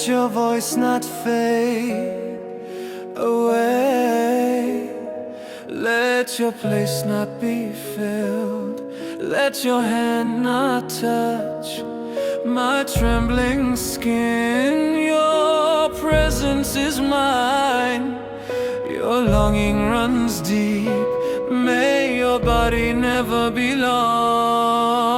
your voice not fade away. Let your place not be filled. Let your hand not touch my trembling skin. Your presence is mine. Your longing runs deep. May your body never be lost.